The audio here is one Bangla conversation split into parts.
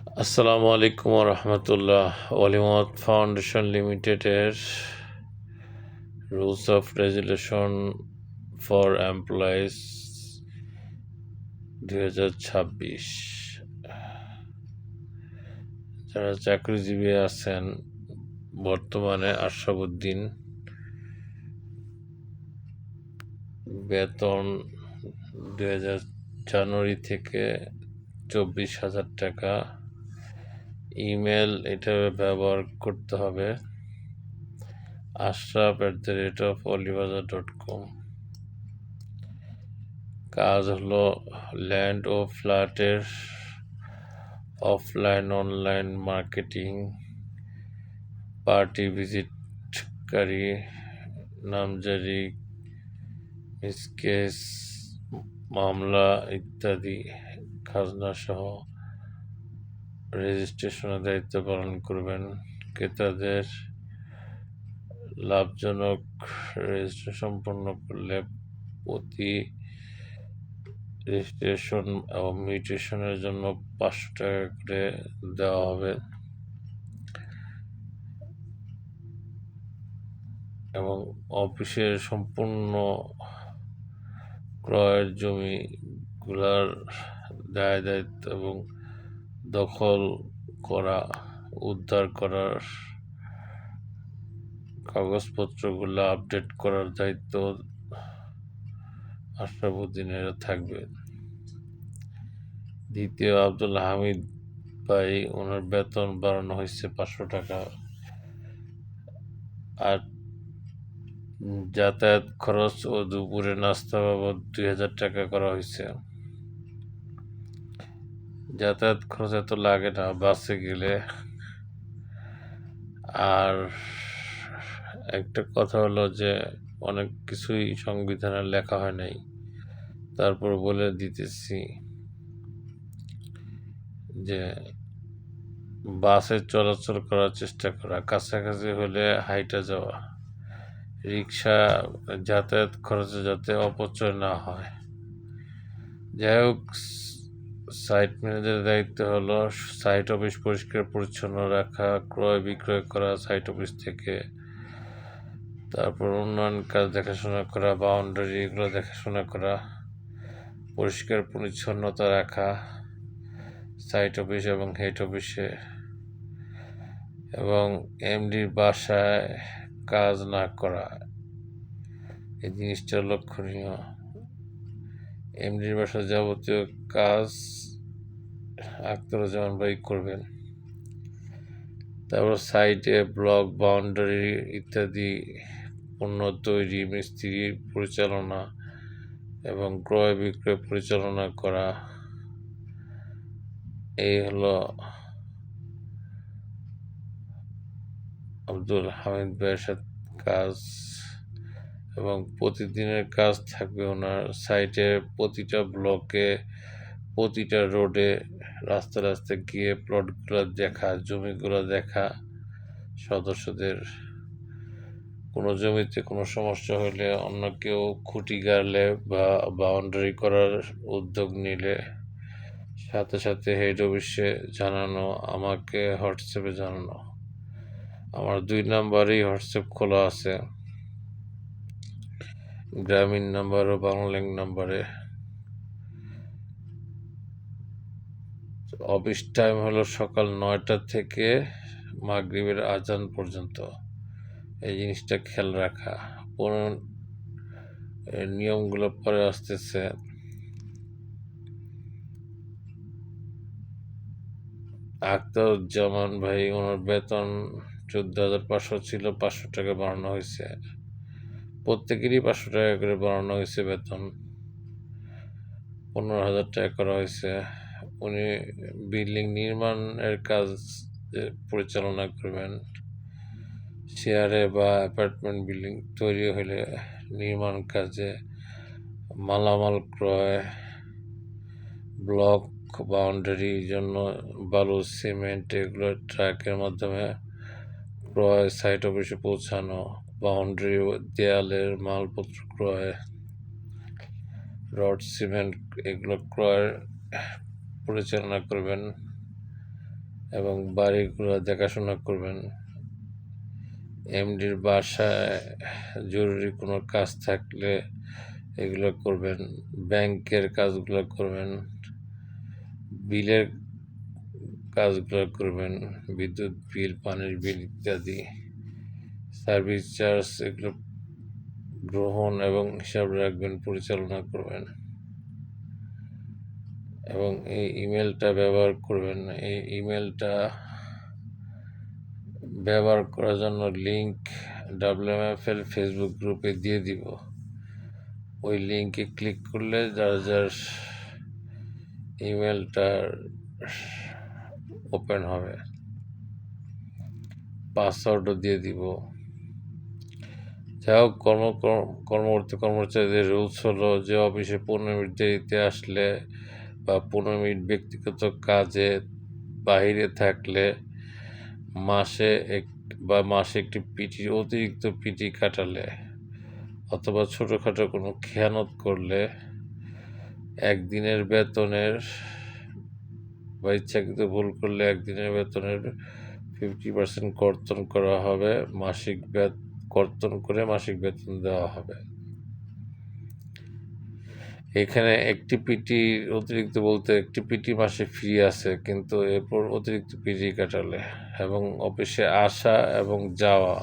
আসসালামু আলাইকুম রহমতুল্লাহ। অলিমত ফাউন্ডেশন লিমিটেডের rules of resolution for employees 2026। যারা চাকরিজীবী আছেন বর্তমানে আশরাফুদ্দিন বেতন 2000 জানুয়ারি থেকে 24,000 টাকা। ইমেল এটা ব্যবহার করতে হবে ashraf@olibaza.com। কাজ হলো ল্যান্ড ও ফ্ল্যাটের অফলাইন অনলাইন মার্কেটিং, পার্টি ভিজিটকারী, নামজারি, মিসকেস, মামলা ইত্যাদি খাজনা সহ রেজিস্ট্রেশনের দায়িত্ব পালন করবেন। ক্রেতাদের লাভজনক রেজিস্ট্রেশন সম্পন্ন করলে প্রতি রেজিস্ট্রেশন এবং মিউটেশনের জন্য 500 টাকা করে দেওয়া হবে এবং অফিসের সম্পূর্ণ ক্রয়ের জমিগুলার দায়িত্ব এবং দখল করা, উদ্ধার করার কাগজপত্রগুলো আপডেট করার দায়িত্ব আশরাফুদ্দিনের থাকবে। দ্বিতীয় আব্দুল হামিদ ভাই, ওনার বেতন বাড়ানো হয়েছে 500 টাকা। আর যাতায়াত খরচ ও দুপুরে নাস্তা বাবদ 2000 টাকা করা হয়েছে। যাতায়াত খরচ এত লাগে না বাসে গেলে। আর একটা কথা হলো যে অনেক কিছুই সংবিধানে লেখা হয় নাই, তারপর বলে দিতেছি যে বাসে চলাচল করার চেষ্টা করা, কাছাকাছি হলে হাইটা যাওয়া, রিক্সা যাতায়াত খরচে যাতে অপচয় না হয়। যাই হোক, সাইট ম্যানেজারের দায়িত্ব হলো সাইট অফিস পরিষ্কার পরিচ্ছন্ন রাখা, ক্রয় বিক্রয় করা সাইট অফিস থেকে, তারপর উন্নয়ন কাজ দেখাশোনা করা, বাউন্ডারি এগুলো দেখাশোনা করা, পরিষ্কার পরিচ্ছন্নতা রাখা সাইট অফিস এবং হেড অফিসে, এবং এমডির বাসায় কাজ না করা, এই জিনিসটা লক্ষণীয়। এমডির বাসায় যাবতীয় কাজ আখতারুজ্জামান ভাই করবেন। তারপর সাইটে ব্লক, বাউন্ডারি ইত্যাদি পণ্য তৈরি, মিস্ত্রি পরিচালনা এবং ক্রয় বিক্রয় পরিচালনা করা, এই হলো আব্দুল হামিদ ভাইয়ের সাথে কাজ। এবং প্রতিদিনের কাজ থাকবে ওনার সাইটে প্রতিটা ব্লকে, প্রতিটা রোডে, রাস্তা রাস্তায় গিয়ে প্লটগুলো দেখা, জমিগুলো দেখা, সদস্যদের কোনো জমিতে কোনো সমস্যা হলে, অন্য কেউ খুঁটি গাড়লে বা বাউন্ডারি করার উদ্যোগ নিলে সাথে সাথে হেড অফিসে জানানো, আমাকে হোয়াটসঅ্যাপে জানানো। আমার 2 নাম্বারেই হোয়াটসঅ্যাপ খোলা আছে, গ্রামীণ নাম্বার ও বাংলালিংক নাম্বারে। অফিস টাইম হলো সকাল 9টা থেকে মাগরিবের আজান পর্যন্ত। এই জিনিসটা খেয়াল রাখা। নিয়মগুলো পরে আসতেছে। আখতারুজ্জামান ভাই, ওনার বেতন 14,500 ছিল, 500 টাকা বাড়ানো হয়েছে। প্রত্যেকেরই 500 টাকা করে বাড়ানো হয়েছে বেতন, 15,000 টাকা করা হয়েছে। উনি বিল্ডিং নির্মাণের কাজ পরিচালনা করবেন। শেয়ারে বা অ্যাপার্টমেন্ট বিল্ডিং তৈরি হলে নির্মাণ কাজে মালামাল ক্রয়, ব্লক বাউন্ডারির জন্য বালু, সিমেন্ট এগুলো ট্রাকের মাধ্যমে ক্রয়, সাইট অফিসে পৌঁছানো, বাউন্ডারি দেয়ালের মালপত্র ক্রয়, রড, সিমেন্ট এগুলো ক্রয় পরিচালনা করবেন। এবং বাড়িগুলো দেখাশোনা করবেন। এমডির বাসায় জরুরি কোনো কাজ থাকলে এগুলো করবেন। ব্যাংকের কাজগুলো করবেন, বিলের কাজগুলো করবেন, বিদ্যুৎ বিল, পানির বিল ইত্যাদি, সার্ভিস চার্জ এগুলো গ্রহণ এবং হিসাব রাখবেন, পরিচালনা করবেন এবং এই ইমেলটা ব্যবহার করবেন। এই ইমেলটা ব্যবহার করার জন্য লিঙ্ক WMFL ফেসবুক গ্রুপে দিয়ে দিব। ওই লিঙ্কে ক্লিক করলে যার যার ইমেলটা ওপেন হবে, পাসওয়ার্ডও দিয়ে দিব। যাই হোক, কর্মচারীদের রুলস হলো যে অফিসে 15 মিনিট দেরিতে আসলে বা 15 মিনিট ব্যক্তিগত কাজে বাহিরে থাকলে মাসে একটি অতিরিক্ত পিটি কাটালে অথবা ছোটোখাটো কোনো খেয়ানত করলে একদিনের বেতনের বা ইচ্ছাকৃত ভুল করলে একদিনের বেতনের 50% কর্তন করা হবে, কর্তন করে মাসিক বেতন দেওয়া হবে। এখানে একটি পিটি অতিরিক্ত বলতে একটি পিটি মাসে ফ্রি আছে, কিন্তু এরপর অতিরিক্ত পিটি কাটালে এবং অফিসে আসা এবং যাওয়া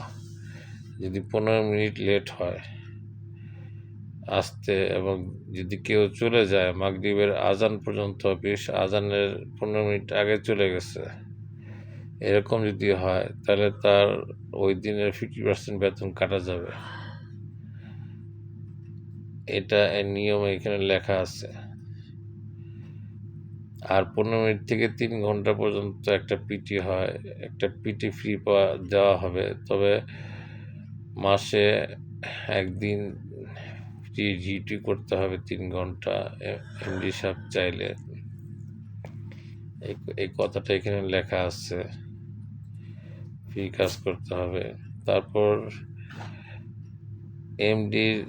যদি 15 মিনিট লেট হয় আসতে এবং যদি কেউ চলে যায় মাগরিবের আজান পর্যন্ত, অফিস আজানের 15 মিনিট আগে চলে গেছে, এরকম যদি হয় তাহলে তার ওই দিনের 50% বেতন কাটা যাবে। এটা নিয়ম এখানে লেখা আছে। আর 15 মিনিট থেকে 3 ঘন্টা পর্যন্ত একটা পিটি হয়, একটা পিটি ফ্রি দেওয়া হবে। তবে মাসে একদিন ডিউটি করতে হবে 3 ঘন্টা, এমডি সাহেব চাইলে। এই কথাটা এখানে লেখা আছে, ফ্রি কাজ করতে হবে। তারপর এমডির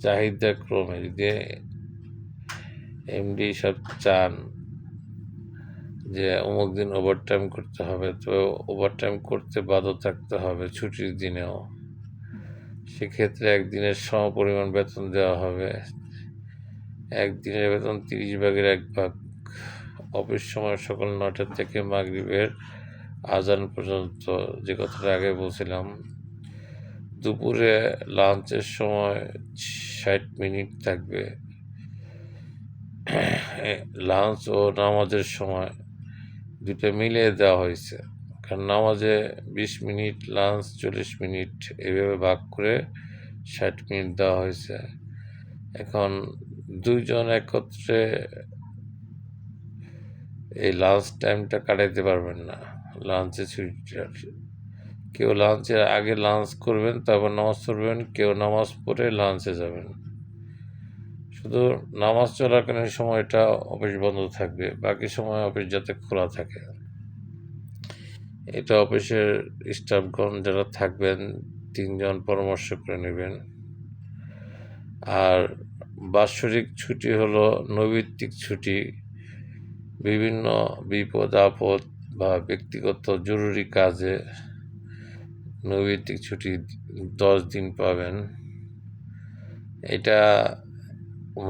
চাহিদা ক্রমে যদি এমডি সব চান যে অমুক দিন ওভারটাইম করতে হবে, তো ওভারটাইম করতে বাধ্য থাকতে হবে ছুটির দিনেও। সেক্ষেত্রে একদিনের সমপরিমাণ বেতন দেওয়া হবে। একদিনের বেতন 30/1 অফিস সময় সকাল 9টা থেকে মাগরিবের আজান পর্যন্ত, যে কথাটা আগে বলছিলাম। দুপুরে লাঞ্চের সময় 60 মিনিট থাকবে। লাঞ্চ ও নামাজের সময় দুটো মিলিয়ে দেওয়া হয়েছে, কারণ নামাজে 20 মিনিট, লাঞ্চ 40 মিনিট, এইভাবে ভাগ করে 60 মিনিট দেওয়া হয়েছে। এখন দুইজন একত্রে এই লাঞ্চ টাইমটা কাটাইতে পারবেন না। লাঞ্চে ছুটিটা কেউ লাঞ্চের আগে লাঞ্চ করবেন, তারপর নামাজ পড়বেন, কেউ নামাজ পড়ে লাঞ্চে যাবেন। শুধু নামাজ চলাকালীন সময়টা অফিস বন্ধ থাকবে, বাকি সময় অফিস যাতে খোলা থাকে। এটা অফিসের স্টাফগণ যারা থাকবেন 3 জন পরামর্শ করে নেবেন। আর বাৎসরিক ছুটি হলো নৈমিত্তিক ছুটি। বিভিন্ন বিপদ আপদ বা ব্যক্তিগত জরুরি কাজে নৈমিত্তিক ছুটি 10 দিন পাবেন। এটা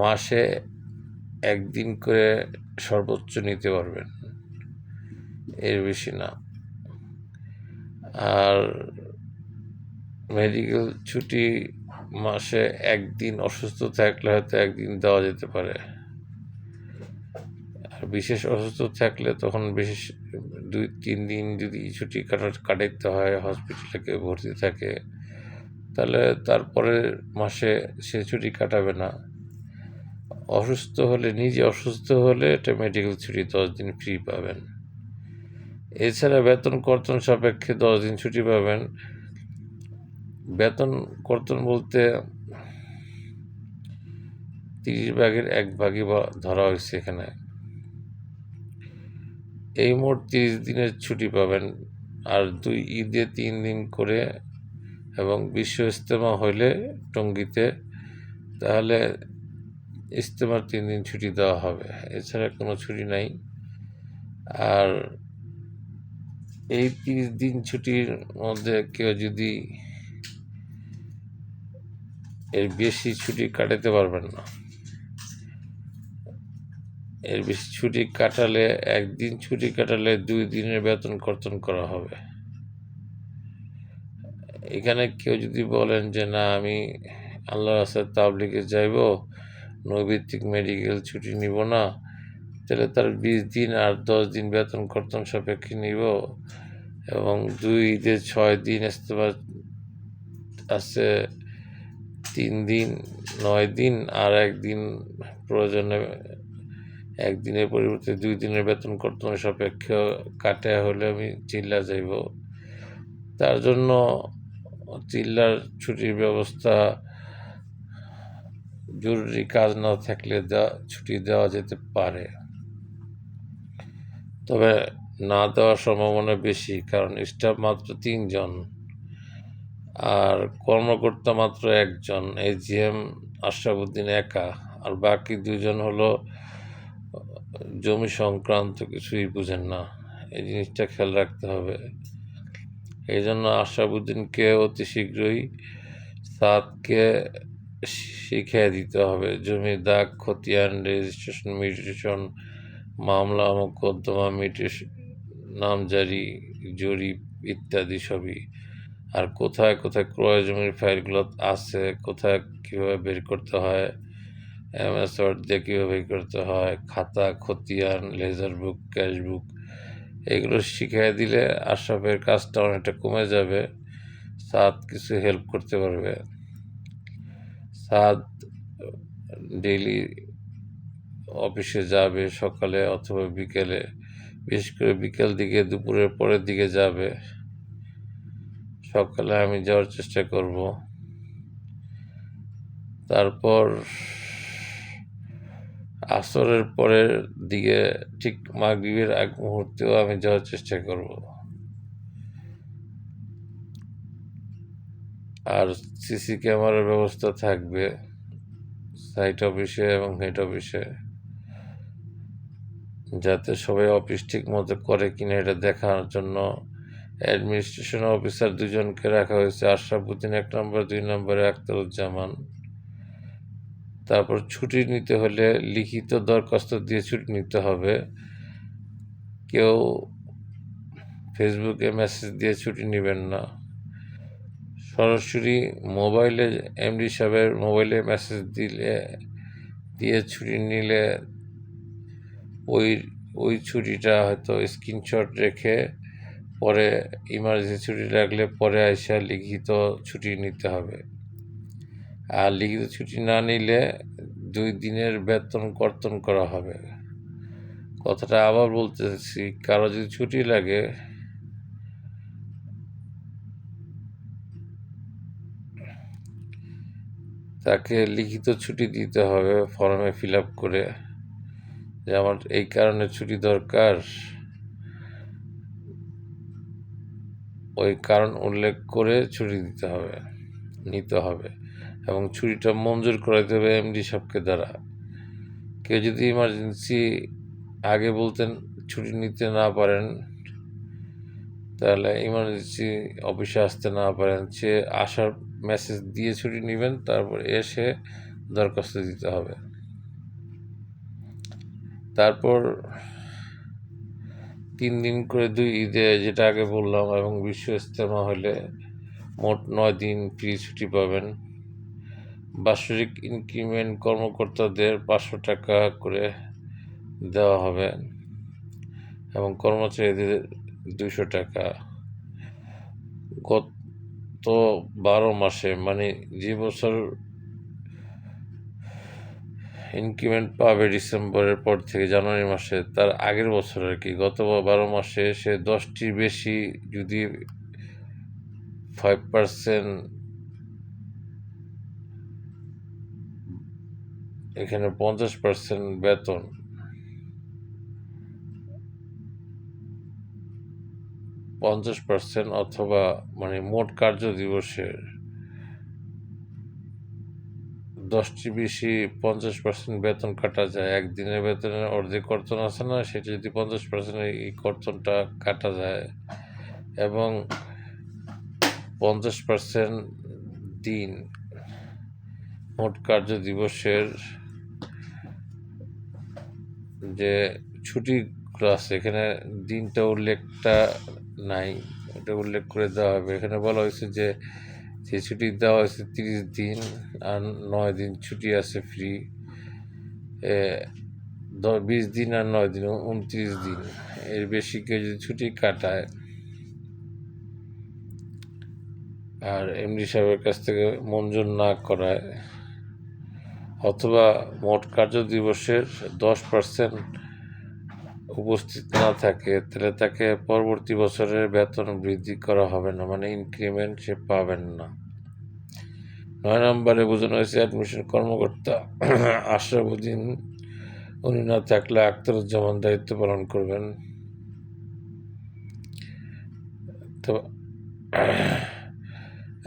মাসে একদিন করে সর্বোচ্চ নিতে পারবেন, এর বেশি না। আর মেডিকেল ছুটি মাসে একদিন, অসুস্থ থাকলে হয়তো একদিন দেওয়া যেতে পারে। আর বিশেষ অসুস্থ থাকলে তখন বিশেষ 2-3 দিন যদি ছুটি কাটাইতে হয়, হসপিটালে কেউ ভর্তি থাকে, তাহলে তারপরে মাসে সে ছুটি কাটাবে না। নিজে অসুস্থ হলে এটা মেডিকেল ছুটি 10 দিন ফ্রি পাবেন। এছাড়া বেতন কর্তন সাপেক্ষে 10 দিন ছুটি পাবেন। বেতন কর্তন বলতে 30/1 ধরা হয়েছে এখানে। এই মোট 30 দিনের ছুটি পাবেন। আর 2 ঈদে 3 দিন করে এবং বিশ্ব ইজতেমা হইলে টঙ্গীতে, তাহলে ইজতেমার 3 দিন ছুটি দেওয়া হবে। এছাড়া কোনো ছুটি নাই। আর এই 30 দিন ছুটির মধ্যে কেউ যদি এর বেশি ছুটি কাটাতে পারবেন না। এর বেশি ছুটি কাটালে, একদিন ছুটি কাটালে 2 দিনের বেতন কর্তন করা হবে। এখানে কেউ যদি বলেন যে না, আমি আল্লাহর রাস্তায় তাবলীগে যাইব, নৈর্ব্যক্তিক মেডিকেল ছুটি নিব না, তাহলে তার 20 দিন আর 10 দিন বেতন কর্তন সাপেক্ষে নিব, এবং 2 ঈদে 6 দিন ইস্তেফা আছে, 3 দিন 9 দিন, আর একদিন প্রয়োজনে একদিনের পরিবর্তে 2 দিনের বেতন কর্তন সাপেক্ষে কাটা হলে আমি চিল্লা যাইব। তার জন্য চিল্লার ছুটির ব্যবস্থা জরুরি কাজ না থাকলে ছুটি দেওয়া যেতে পারে, তবে না দেওয়ার সম্ভাবনা বেশি, কারণ স্টাফ মাত্র 3 জন আর কর্মকর্তা মাত্র 1 জন, এজিএম আশরাফুদ্দিন একা, আর বাকি 2 জন হলো জমি সংক্রান্ত কিছুই বুঝেন না। এই জিনিসটা খেয়াল রাখতে হবে। এই জন্য আশরাফুদ্দিনকে অতি শীঘ্রই সাদকে শিখিয়ে দিতে হবে জমির দাগ খতিয়ান, রেজিস্ট্রেশন, মিউটেশন, মামলা মোকদ্দমা, নামজারি, জরিপ ইত্যাদি সবই। আর কোথায় কোথায় ক্রয় জমির ফাইলগুলো আছে, কোথায় কীভাবে বের করতে হয়, MS ওয়ার্ড দিয়ে কীভাবে বের করতে হয়, খাতা, খতিয়ান, লেজার বুক, ক্যাশ বুক, এগুলো শিখিয়ে দিলে আশরাফের কাজটা অনেকটা কমে যাবে। সাদ কিছু হেল্প করতে পারবে। সাদ ডেইলি অফিসে যাবে সকালে অথবা বিকেলে, বিশেষ করে বিকেল দিকে, দুপুরের পরের দিকে যাবে। সকালে আমি যাওয়ার চেষ্টা করব। তারপর আসরের পরের দিকে, ঠিক মাগরিবের আগ মুহূর্তেও আমি যাওয়ার চেষ্টা করব। আর সিসি ক্যামেরার ব্যবস্থা থাকবে সাইট অফিসে এবং হেড অফিসে, যাতে সবাই অফিস ঠিক মতো করে কিনা এটা দেখার জন্য অ্যাডমিনিস্ট্রেশন অফিসার 2 জনকে রাখা হয়েছে, আশরাফুদ্দিন 1 নম্বর, 2 নম্বরে আখতারুজ্জামান। তারপর ছুটি নিতে হলে লিখিত দরখাস্ত দিয়ে ছুটি নিতে হবে। কেউ ফেসবুকে মেসেজ দিয়ে ছুটি নেবেন না। সরাসরি মোবাইলে, এমডি সাহেবের মোবাইলে মেসেজ দিয়ে ছুটি নিলে ওই ছুটিটা হয়তো স্ক্রিনশট রেখে পরে ইমার্জেন্সি ছুটি লাগলে পরে আইসা লিখিত ছুটি নিতে হবে। আর লিখিত ছুটি না নিলে 2 দিনের বেতন কর্তন করা হবে। কথাটা আবার বলতেছি, কারো যদি ছুটি লাগে তাকে লিখিত ছুটি দিতে হবে ফর্মে ফিল আপ করে, যে আমার এই কারণে ছুটি দরকার, ওই কারণ উল্লেখ করে ছুটি নিতে হবে এবং ছুটিটা মঞ্জুর করাইতে হবে এমডি সাহেবকে দ্বারা। কেউ যদি ইমার্জেন্সি আগে বলতেন ছুটি নিতে না পারেন, তাহলে ইমার্জেন্সি অফিসে আসতে না পারেন, সে আসার মেসেজ দিয়ে ছুটি নেবেন, তারপর এসে দরখাস্ত দিতে হবে। তারপর 3 দিন করে 2 ঈদে, যেটা আগে বললাম, এবং বিশ্ব ইজতেমা হলে মোট 9 দিন ফ্রি ছুটি পাবেন। বাৎসরিক ইনক্রিমেন্ট কর্মকর্তাদের 500 টাকা করে দেওয়া হবে এবং কর্মচারীদের 200 টাকা। গত 12 মাসে, মানে যে বছর ইনক্রিমেন্ট পাবে ডিসেম্বরের পর থেকে জানুয়ারি মাসে, তার আগের বছর আর কি, গত 12 মাসে সে 10টির বেশি যদি 5%, এখানে 50% বেতন, 50% অথবা মানে মোট কার্য দিবসের 10টি বেশি 50% বেতন কাটা যায়। একদিনের বেতনের অর্ধেক কর্তন আছে না, সেটা যদি 50% এই কর্তনটা কাটা যায় এবং 50% দিন মোট কার্য দিবসের যে ছুটিগুলো আছে, এখানে দিনটা উল্লেখটা নাই, এটা উল্লেখ করে দেওয়া হবে। এখানে বলা হয়েছে যে ছুটি দেওয়া হয়েছে 30 দিন, আর 9 দিন ছুটি আছে ফ্রি। 20 দিন আর 9 দিন 29 দিন। এর বেশি কেউ যদি ছুটি কাটায় আর এমডি সাহেবের কাছ থেকে মঞ্জুর না করায়, অথবা মোট কার্য দিবসের 10% উপস্থিত না থাকে, তাহলে তাকে পরবর্তী বছরের বেতন বৃদ্ধি করা হবে না, মানে ইনক্রিমেন্ট সে পাবেন না। 9 নম্বরে বোঝানো হয়েছে অ্যাডমিশন কর্মকর্তা আশরাফুদ্দিন উনি না থাকলে আখতারুজ্জামান দায়িত্ব পালন করবেন। তো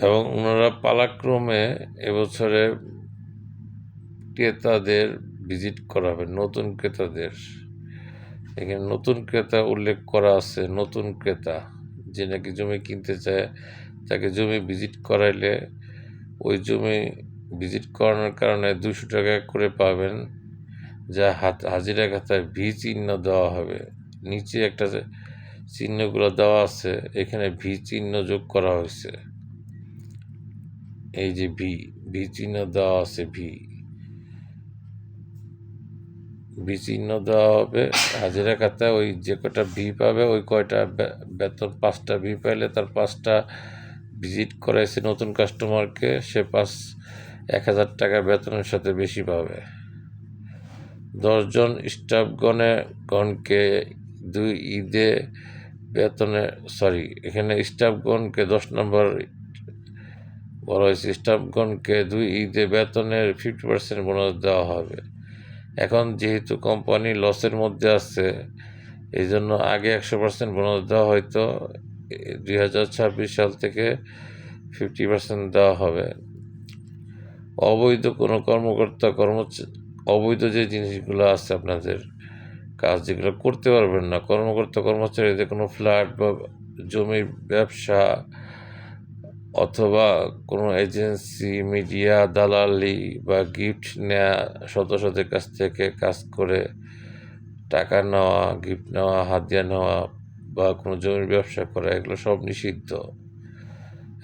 এবং ওনারা পালাক্রমে এবছরে ক্রেতাদের ভিজিট করাবেন, নতুন ক্রেতাদের। এখানে নতুন ক্রেতা উল্লেখ করা আছে। নতুন ক্রেতা যে নাকি জমি কিনতে চায়, তাকে জমি ভিজিট করাইলে ওই জমি ভিজিট করানোর কারণে 200 টাকা করে পাবেন, যা হাজিরা খাতায় ভি চিহ্ন দেওয়া হবে। নিচে একটা চিহ্নগুলো দেওয়া আছে, এখানে ভি চিহ্ন যোগ করা হয়েছে। এই যে ভি চিহ্ন দেওয়া আছে, ভি চিহ্ন দেওয়া হবে হাজিরা খাতায়। ওই যে কয়টা ভি পাবে, ওই কয়টা বেতন 5টা ভি পাইলে তার 5টা ভিজিট করাইছে নতুন কাস্টমারকে, সে 1000 টাকা বেতনের সাথে বেশি পাবে। 10 জন স্টাফগণকে 2 ঈদে বেতনে এখানে স্টাফগণকে 10 নম্বর বলা হয়েছে, স্টাফগণকে 2 ঈদে বেতনের 50% বোনাস দেওয়া হবে। এখন যেহেতু কোম্পানি লসের মধ্যে আছে, এই জন্য আগে 100% বোনাস দেওয়া হয়তো, 2026 সাল থেকে 50% দেওয়া হবে। অবৈধ কোনো কর্মকর্তা অবৈধ যে জিনিসগুলো আছে, আপনাদের কাজ যেগুলো করতে পারবেন না, কর্মকর্তা কর্মচারীদের কোনো ফ্ল্যাট বা জমির ব্যবসা অথবা কোনো এজেন্সি, মিডিয়া, দালালি বা গিফট নেওয়া, সদস্যদের কাছ থেকে কাজ করে টাকা নেওয়া, গিফট নেওয়া, হাদিয়া নেওয়া বা কোনো জমির ব্যবসা করা, এগুলো সব নিষিদ্ধ।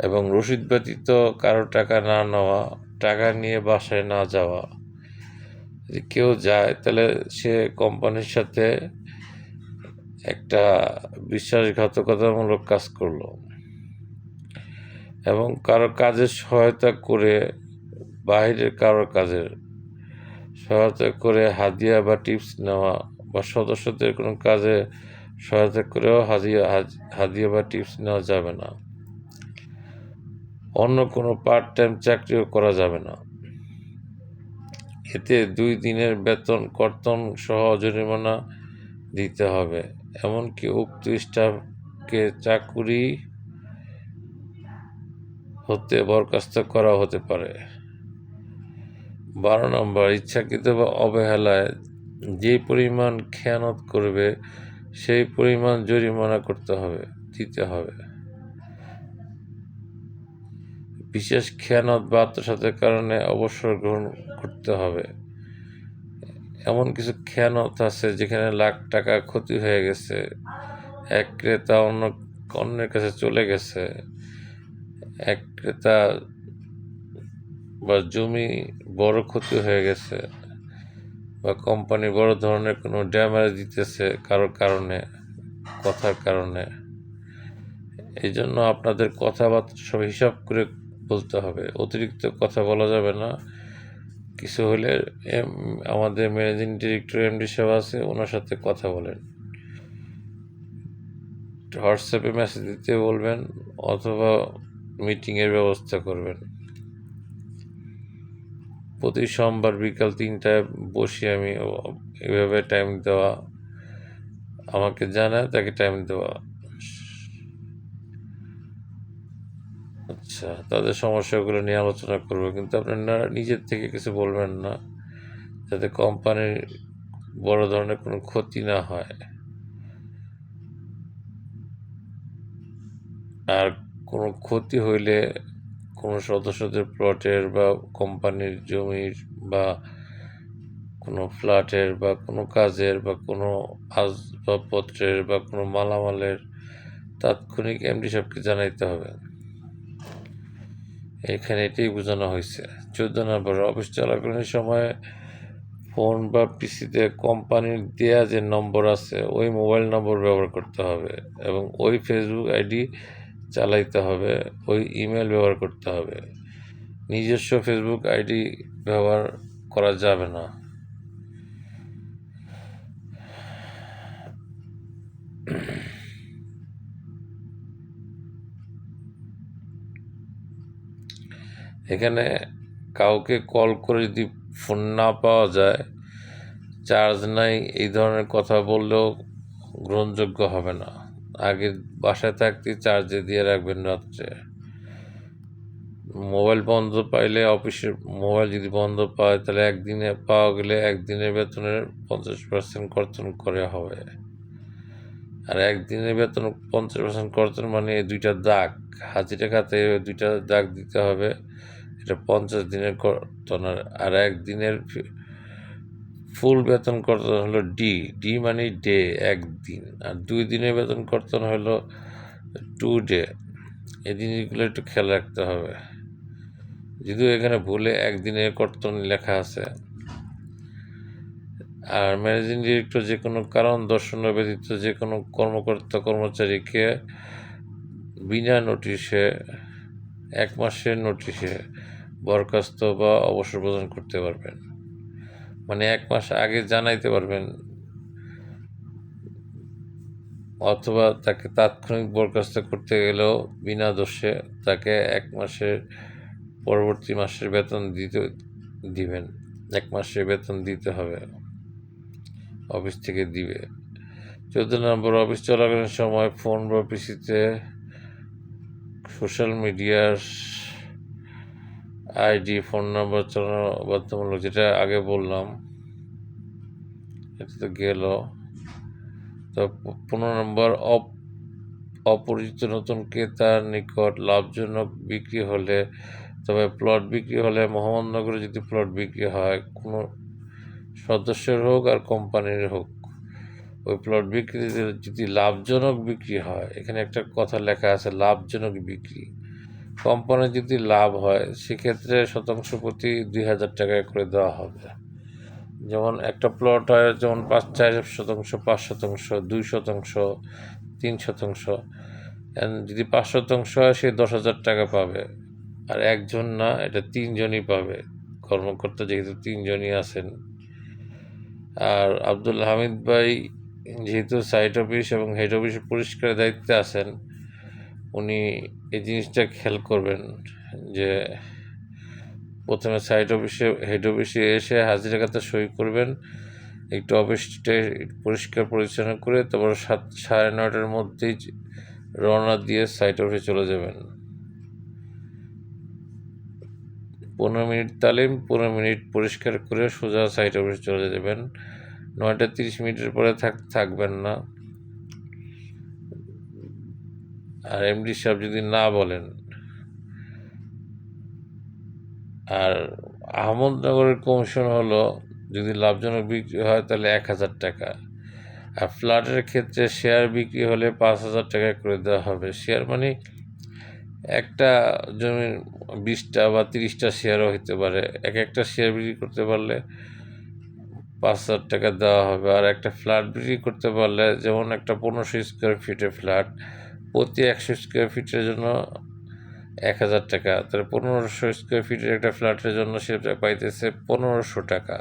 এবং রসিদ ব্যতীত কারো টাকা না নেওয়া, টাকা নিয়ে বাসায় না যাওয়া। যদি কেউ যায় তাহলে সে কোম্পানির সাথে একটা বিশ্বাসঘাতকতামূলক কাজ করলো। এবং কারো কাজের সহায়তা করে, বাইরের কারো কাজের সহায়তা করে হাদিয়া বা টিপস নেওয়া, বা সদস্যদের কোনো কাজে সহায়তা করেও হাদিয়া বা টিপস নেওয়া যাবে না। অন্য কোনো পার্ট টাইম চাকরিও করা যাবে না। এতে 2 দিনের বেতন কর্তন সহ জরিমানা দিতে হবে। এমনকি উক্ত স্টাফকে চাকুরি হতে বরখাস্ত করা হতে পারে। 12 নম্বর, ইচ্ছাকৃত বা অবহেলায় যে পরিমাণ খেয়ানত করবে সেই পরিমাণ জরিমানা দিতে হবে। বিশেষ খেয়ানত বা আত্মসাতের কারণে অবসর গ্রহণ করতে হবে। এমন কিছু খেয়ানত আছে যেখানে লাখ টাকা ক্ষতি হয়ে গেছে, এক ক্রেতা অন্যের কাছে চলে গেছে, এক ক্রেতা বা জমি বড় ক্ষতি হয়ে গেছে, বা কোম্পানি বড় ধরনের কোনো ড্যামেজ দিতেছে কারোর কারণে, কথার কারণে। এই জন্য আপনাদের কথাবার্তা সব হিসাব করে বলতে হবে, অতিরিক্ত কথা বলা যাবে না। কিছু হলে আমাদের ম্যানেজিং ডিরেক্টর এমডি সাহেব আছে, ওনার সাথে কথা বলেন, হোয়াটসঅ্যাপে মেসেজ দিতে বলবেন অথবা মিটিংয়ের ব্যবস্থা করবেন। প্রতি সোমবার বিকাল 3টায় বসি আমি, এভাবে টাইম দেওয়া, আমাকে জানায় তাকে টাইম দেওয়া। আচ্ছা, তাদের সমস্যাগুলো নিয়ে আলোচনা করবো, কিন্তু আপনারা নিজের থেকে কিছু বলবেন না, যাতে কোম্পানির বড় ধরনের কোনো ক্ষতি না হয়। আর কোনো ক্ষতি হইলে কোনো সদস্যদের প্লটের বা কোম্পানির জমির বা কোনো ফ্ল্যাটের বা কোনো কাজের বা কোনো আসবাবপত্রের বা কোনো মালামালের তাৎক্ষণিক এমডি সাহেবকে জানাইতে হবে। এখানে এটাই বোঝানো হয়েছে। 14 নম্বর, অফিস চলাকালীন সময়ে ফোন বা পিসিতে কোম্পানির দেয়া যে নম্বর আছে ওই মোবাইল নম্বর ব্যবহার করতে হবে এবং ওই ফেসবুক আইডি চালাইতে হবে, ওই ইমেল ব্যবহার করতে হবে। নিজস্ব ফেসবুক আইডি ব্যবহার করা যাবে না। এখানে কাউকে কল করে যদি ফোন না পাওয়া যায়, চার্জ নাই, এই ধরনের কথা বললেও গ্রহণযোগ্য হবে না। আগে বাসায় থাকতে চার্জে দিয়ে রাখবেন রাত্রে। মোবাইল বন্ধ পাইলে, অফিসের মোবাইল যদি বন্ধ পায়, তাহলে একদিনে পাওয়া গেলে একদিনের বেতনের 50% কর্তন করা হবে। আর একদিনের বেতন 50% কর্তন মানে দুইটা দাগ, হাজিরা খাতায় দুইটা দাগ দিতে হবে। এটা 50 দিনের কর্তন। আর একদিনের ফুল বেতন কর্তন হলো ডি। ডি মানে ডে, একদিন। আর 2 দিনের বেতন কর্তন হলো 2 ডে। এই জিনিসগুলো একটু খেয়াল রাখতে হবে। যদিও এখানে ভুলে একদিনের কর্তন লেখা আছে। আর ম্যানেজিং ডিরেক্টর যে কোনো কারণ দর্শানো ব্যতীত যে কোনো কর্মকর্তা কর্মচারীকে বিনা নোটিশে 1 মাসের নোটিশে বরখাস্ত বা অবসর প্রদান করতে পারবেন। মানে 1 মাস আগে জানাইতে পারবেন, অথবা তাকে তাৎক্ষণিক বরখাস্ত করতে গেলেও বিনা দোষে তাকে 1 মাসের পরবর্তী মাসের বেতন দিবেন। 1 মাসের বেতন দিতে হবে, অফিস থেকে দিবে। 14 নম্বর, অফিস চলাকালীন সময় ফোন বা পিসিতে সোশ্যাল মিডিয়ার আইডি, ফোন নাম্বার চালানো বাধ্যতামূলক, যেটা আগে বললাম, এটা তো গেল। তো 15 নম্বর, অপরিচিত নতুন ক্রেতার নিকট লাভজনক বিক্রি হলে, তবে প্লট বিক্রি হলে মোহাম্মদনগরে যদি প্লট বিক্রি হয়, কোনো সদস্যের হোক আর কোম্পানির হোক, ওই প্লট বিক্রিতে যদি লাভজনক বিক্রি হয়, এখানে একটা কথা লেখা আছে, লাভজনক বিক্রি। কোম্পানির যদি লাভ হয়, সেক্ষেত্রে শতাংশ প্রতি 2,000 টাকা করে দেওয়া হবে। যেমন একটা প্লট হয়, যেমন 4%, 5%, 2%, 3%। যদি 5% হয়, সে 10,000 টাকা পাবে। আর একজন না, এটা 3 জনই পাবে, কর্মকর্তা যেহেতু 3 জনই আছেন। আর আব্দুল হামিদ ভাই যেহেতু সাইট অফিস এবং হেড অফিসে পরিষ্কারের দায়িত্বে আছেন, উনি এই জিনিসটা খেয়াল করবেন যে প্রথমে সাইট অফিসে, হেড অফিসে এসে হাজিরা খাতা সই করবেন, একটু অফিসটা পরিষ্কার পরিচ্ছন্ন করে তারপর 9:30টার মধ্যেই রওনা দিয়ে সাইট অফিসে চলে যাবেন। 15 মিনিট তালিম, 15 মিনিট পরিষ্কার করে সোজা সাইট অফিসে চলে যাবেন। 9:30 পরে থাকবেন না। আর এমডি সাহেব যদি না বলেন। আর আহমদনগরের কমিশন হলো, যদি লাভজনক বিক্রি হয় তাহলে 1,000 টাকা। আর ফ্ল্যাটের ক্ষেত্রে শেয়ার বিক্রি হলে 5,000 টাকা করে দেওয়া হবে। শেয়ার মানে একটা জমির 20টা বা 30টা শেয়ারও হতে পারে। একটা শেয়ার বিক্রি করতে পারলে 5,000 টাকা দেওয়া হবে। আর একটা ফ্ল্যাট বিক্রি করতে পারলে, যেমন একটা 1500 স্কোয়ার ফিটের ফ্ল্যাট, প্রতি 100 স্কোয়ার ফিটের জন্য 1,000 টাকা। তাহলে 1500 স্কোয়ার ফিটের একটা ফ্ল্যাটের জন্য সে পাইতেছে 1500 টাকা,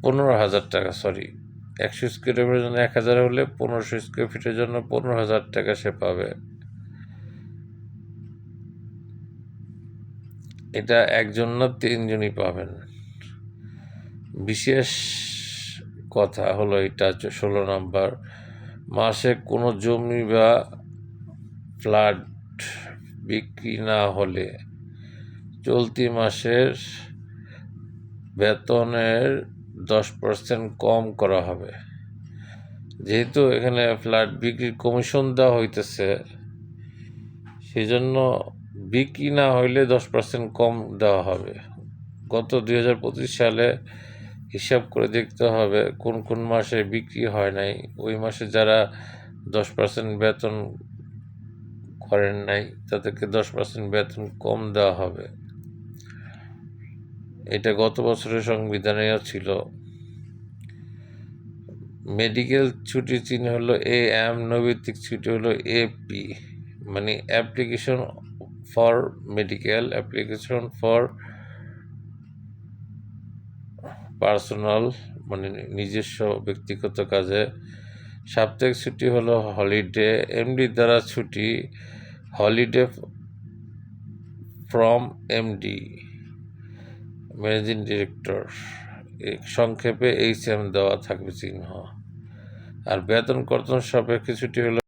15,000 টাকা, সরি। 100 স্কোয়ার ফিটের জন্য 1,000 হলে 1500 স্কোয়ার ফিটের জন্য 15,000 টাকা সে পাবে। এটা একজন না, 3 জনই পাবেন। বিশেষ কথা হলো এটা 16 নম্বর, মাসে কোনো জমি বা ফ্ল্যাট বিক্রি না হলে চলতি মাসের বেতনের 10% কম করা হবে। যেহেতু এখানে ফ্ল্যাট বিক্রির কমিশন দেওয়া হইতেছে, সেজন্য বিক্রি না হইলে 10% কম দেওয়া হবে। গত 2025 সালে হিসাব করে দেখতে হবে কোন কোন মাসে বিক্রি হয় নাই, ওই মাসে যারা 10% বেতন করেন নাই তাদেরকে 10% বেতন কম দেওয়া হবে। এটা গত বছরের সংবিধানেও ছিল। মেডিকেল ছুটির চিহ্ন হলো AM, নৈমিত্তিক ছুটি হলো AP, মানে application for medical, application for personal, মানে নিজস্ব ব্যক্তিগত কাজে। সাপ্তাহিক ছুটি হলো হলিডে। MD দ্বারা ছুটি, holiday from MD, managing director, সংক্ষেপে HM দেওয়া থাকবে চিহ্ন। আর বেতন কর্তন সাপেক্ষে ছুটি হলো